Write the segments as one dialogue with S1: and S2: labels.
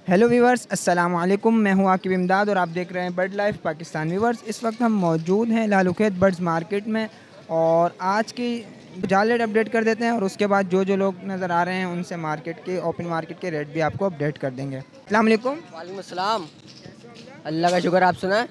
S1: Hello viewers, अस्सलाम वालेकुम। मैं हूं आकिब इमदाद और आप देख रहे हैं बर्ड लाइफ पाकिस्तान। वीवर्स, इस वक्त हम मौजूद हैं लालूखेत बर्ड्स मार्केट में और आज की जाल रेट अपडेट कर देते हैं और उसके बाद जो जो लोग नज़र आ रहे हैं उनसे मार्केट के ओपन मार्केट के रेट भी आपको अपडेट कर देंगे। अस्सलाम वालेकुम।
S2: वालेकुम अस्सलाम। अल्लाह का शुक्र, आप सुनाएं।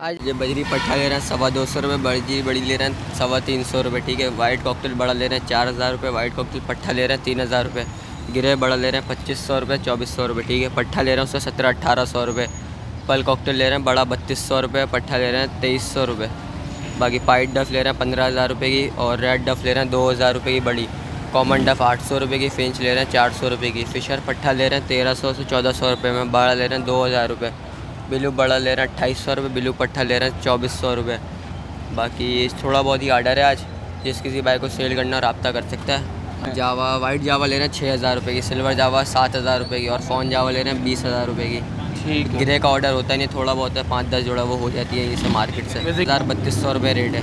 S2: आज ये बजरी पट्ठा ले रहे हैं 225 रुपये, बजरी बड़ी ले रहे हैं 325 रुपये। ठीक है। वाइट कॉकटेल बड़ा ले रहे हैं 4000 रुपये, वाइट कॉकटेल पट्ठा ले रहे हैं 3000 रुपये, गिरे बड़ा ले रहे हैं 2500 रुपये 2400 रुपये। ठीक है। पट्ठा ले रहे हैं उससे 1700-1800 रुपये। पल कॉकटेल ले रहे हैं बड़ा 3200 रुपये, पट्ठा ले रहे हैं 2300 रुपये। बाकी पाइट डफ ले रहे हैं 15000 रुपये की और रेड डफ ले रहे हैं 2000 रुपये की बड़ी। कॉमन डफ 800 रुपये की, फिंच ले रहे हैं 400 रुपये की। फिशर पट्ठा ले रहे हैं 1300 से 1400 रुपये में, बड़ा ले रहे हैं 2000 रुपये। बिलू बड़ा ले रहे हैं 2800 रुपये, बिलू पट्ठा ले रहे हैं 2400 रुपये। बाकी थोड़ा बहुत ही आर्डर है आज, जिस किसी भाई को सेल करना रब्ता कर सकता है। जावा वाइट जावा ले रहे हैं 6000 रुपये की, सिल्वर जावा 7000 रुपये की और फ़ोन जावा ले रहे हैं 20000 रुपये की।
S3: ठीक है।
S2: गिरे का ऑर्डर होता है नहीं, थोड़ा बहुत है 5-10 जोड़ा वो हो जाती है इसे मार्केट से। 3200 रुपये रेट है।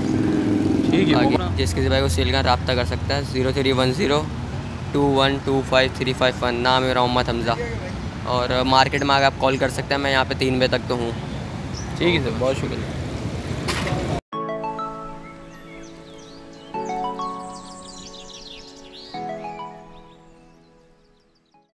S3: ठीक है।
S2: बाकी जिस किसी भाई को सेल का रब्ता कर सकता है 0310-21253551। नाम मेरा मोहम्मद हमज़ा और मार्केट में आकर आप कॉल कर सकते हैं। मैं यहाँ पे 3 बजे तक तो हूँ।
S3: ठीक है सर, बहुत शुक्रिया।